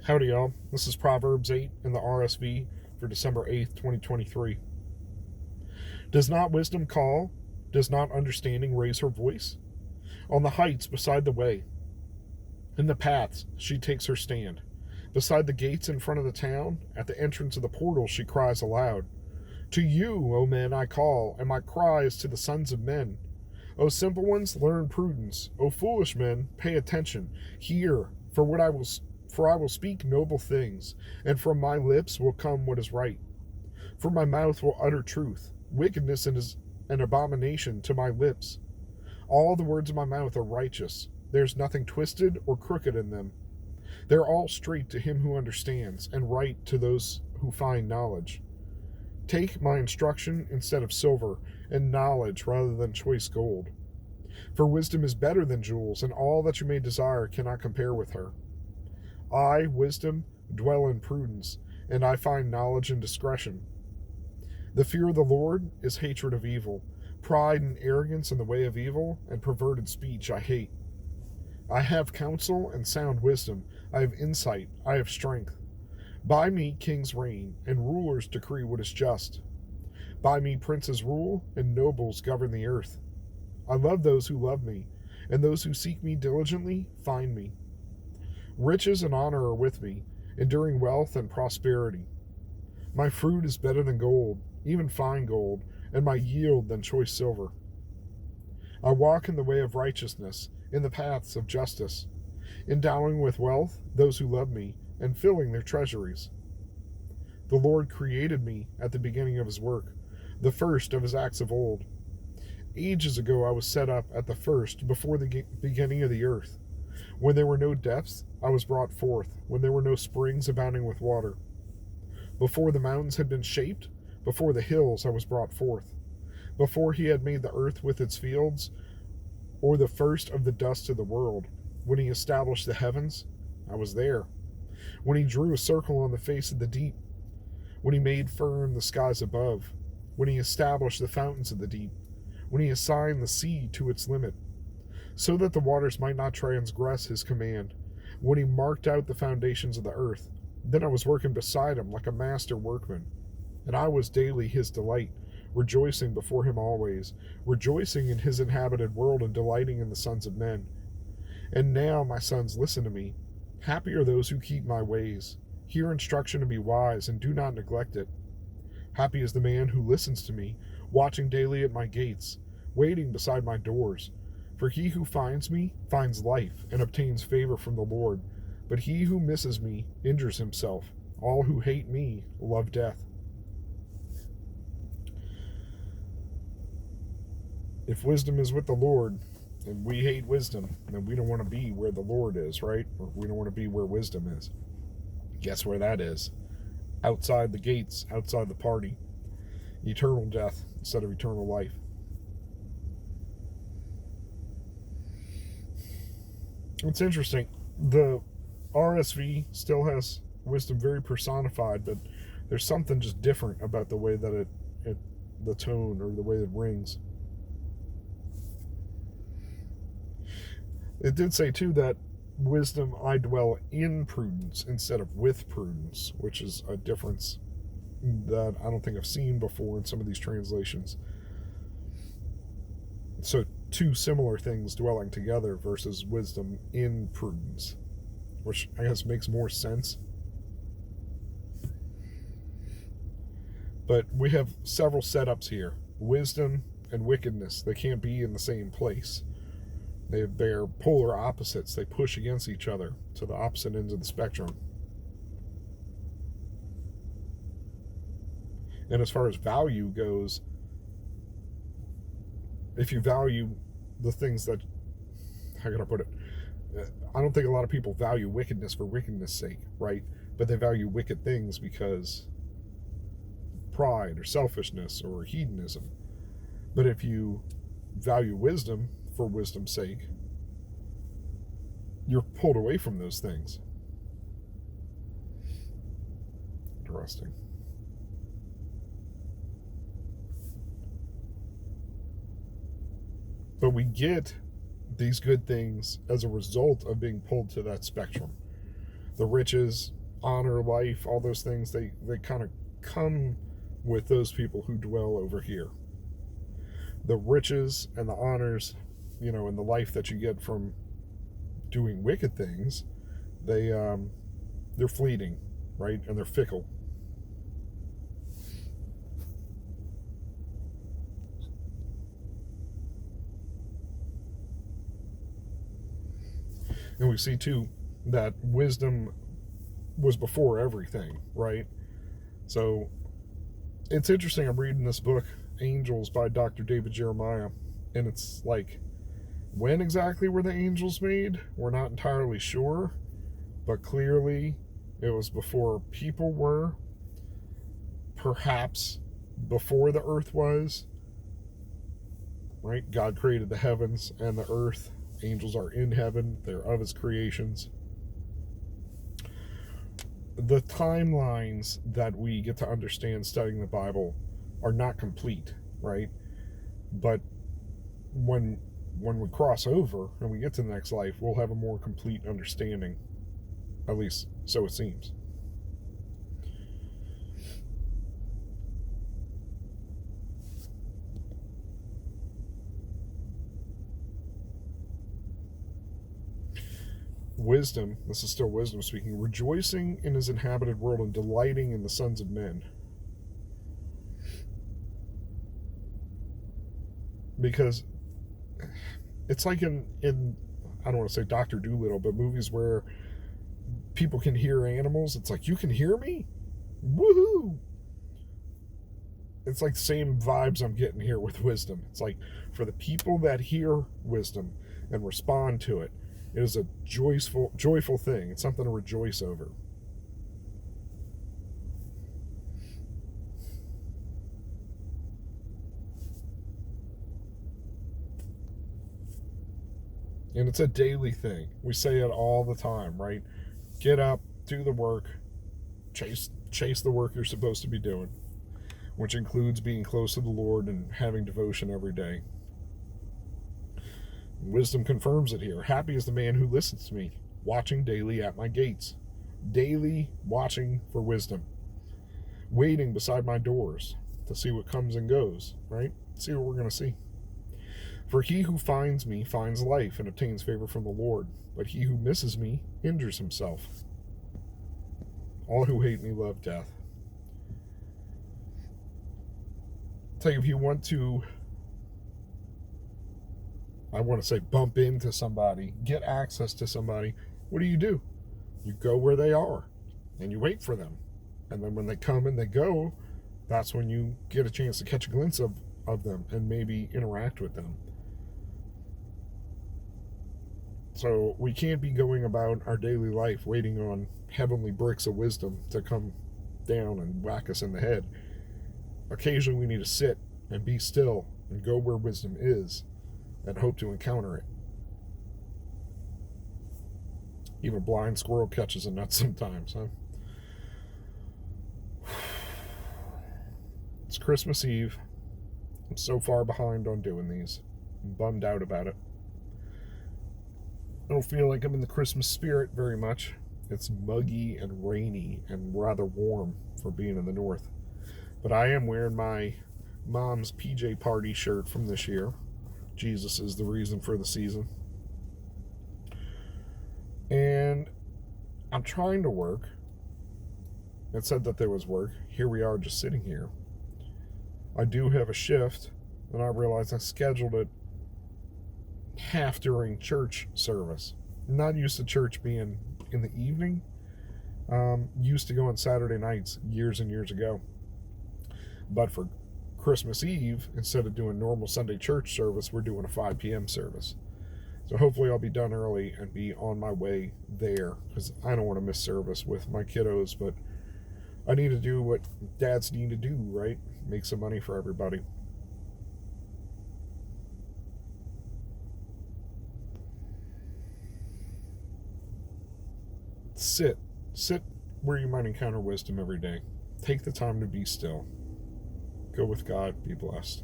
Howdy, y'all. This is Proverbs 8 in the RSV for December 8th, 2023. Does not wisdom call? Does not understanding raise her voice? On the heights beside the way, in the paths, she takes her stand. Beside the gates in front of the town, at the entrance of the portal, she cries aloud. To you, O men, I call, and my cry is to the sons of men. O simple ones, learn prudence. O foolish men, pay attention. Hear, for I will speak noble things, and from my lips will come what is right. For my mouth will utter truth. Wickedness is an abomination to my lips. All the words of my mouth are righteous. There's nothing twisted or crooked in them. They're all straight to him who understands, and right to those who find knowledge. Take my instruction instead of silver, and knowledge rather than choice gold. For wisdom is better than jewels, and all that you may desire cannot compare with her. I, wisdom, dwell in prudence, and I find knowledge and discretion. The fear of the Lord is hatred of evil. Pride and arrogance in the way of evil, and perverted speech I hate. I have counsel and sound wisdom. I have insight. I have strength. By me kings reign, and rulers decree what is just. By me princes rule, and nobles govern the earth. I love those who love me, and those who seek me diligently find me. Riches and honor are with me, enduring wealth and prosperity. My fruit is better than gold, even fine gold, and my yield than choice silver. I walk in the way of righteousness, in the paths of justice, endowing with wealth those who love me, and filling their treasuries. The Lord created me at the beginning of his work, the first of his acts of old. Ages ago I was set up at the first, before the beginning of the earth. When there were no depths, I was brought forth, when there were no springs abounding with water. Before the mountains had been shaped, before the hills I was brought forth. Before he had made the earth with its fields, or the first of the dust of the world. When he established the heavens, I was there. When he drew a circle on the face of the deep. When he made firm the skies above. When he established the fountains of the deep. When he assigned the sea to its limit, so that the waters might not transgress his command. When he marked out the foundations of the earth, then I was working beside him like a master workman. And I was daily his delight, rejoicing before him always, rejoicing in his inhabited world and delighting in the sons of men. And now, my sons, listen to me. Happy are those who keep my ways. Hear instruction and be wise, and do not neglect it. Happy is the man who listens to me, watching daily at my gates, waiting beside my doors. For he who finds me finds life and obtains favor from the Lord. But he who misses me injures himself. All who hate me love death. If wisdom is with the Lord, and we hate wisdom, then we don't want to be where the Lord is, right? Or we don't want to be where wisdom is. Guess where that is? Outside the gates, outside the party. Eternal death instead of eternal life. It's interesting. The RSV still has wisdom very personified, but there's something just different about the way that the tone or the way it rings. It did say, too, that wisdom I dwell in prudence instead of with prudence, which is a difference that I don't think I've seen before in some of these translations. So two similar things dwelling together versus wisdom in prudence, which I guess makes more sense. But we have several setups here. Wisdom and wickedness, they can't be in the same place. They're polar opposites. They push against each other to the opposite ends of the spectrum. And as far as value goes, if you value the things that, how can I put it? I don't think a lot of people value wickedness for wickedness' sake, right? But they value wicked things because pride or selfishness or hedonism. But if you value wisdom for wisdom's sake, you're pulled away from those things. Interesting. But we get these good things as a result of being pulled to that spectrum. The riches, honor, life, all those things, they kind of come with those people who dwell over here. The riches and the honors, and the life that you get from doing wicked things, they're fleeting, right? And they're fickle. And we see too that wisdom was before everything, right? So it's interesting. I'm reading this book, Angels by Dr. David Jeremiah, and it's like, when exactly were the angels made? We're not entirely sure, but clearly it was before people were, perhaps before the earth was, right? God created the heavens and the earth. Angels are in heaven. They're of his creations. The timelines that we get to understand studying the Bible are not complete, right? But when we cross over and we get to the next life, we'll have a more complete understanding. At least, so it seems. Wisdom, this is still wisdom speaking, rejoicing in his inhabited world and delighting in the sons of men. Because it's like in I don't want to say Dr. Dolittle, but movies where people can hear animals. It's like, you can hear me? Woohoo! It's like the same vibes I'm getting here with wisdom. It's like, for the people that hear wisdom and respond to it, it is a joyful thing. It's something to rejoice over. And it's a daily thing. We say it all the time, right? Get up, do the work, chase the work you're supposed to be doing, which includes being close to the Lord and having devotion every day. Wisdom confirms it here. Happy is the man who listens to me, watching daily at my gates. Daily watching for wisdom. Waiting beside my doors to see what comes and goes, right? See what we're going to see. For he who finds me finds life and obtains favor from the Lord, but he who misses me injures himself. All who hate me love death. Tell you, if you want to, I want to say, bump into somebody, get access to somebody, what do? You go where they are and you wait for them. And then when they come and they go, that's when you get a chance to catch a glimpse of them and maybe interact with them. So we can't be going about our daily life waiting on heavenly bricks of wisdom to come down and whack us in the head. Occasionally we need to sit and be still and go where wisdom is and hope to encounter it. Even a blind squirrel catches a nut sometimes, huh? It's Christmas Eve. I'm so far behind on doing these. I'm bummed out about it. I don't feel like I'm in the Christmas spirit very much. It's muggy and rainy and rather warm for being in the north. But I am wearing my mom's PJ party shirt from this year. Jesus is the reason for the season. And I'm trying to work. It said that there was work. Here we are just sitting here. I do have a shift, and I realized I scheduled it half during church service. I'm not used to church being in the evening. Used to go on Saturday nights years and years ago. But for Christmas Eve, instead of doing normal Sunday church service, we're doing a 5 p.m. service. So hopefully I'll be done early and be on my way there, because I don't want to miss service with my kiddos, but I need to do what dads need to do, right? Make some money for everybody. Sit where you might encounter wisdom every day. Take the time to be still. Go with God. Be blessed.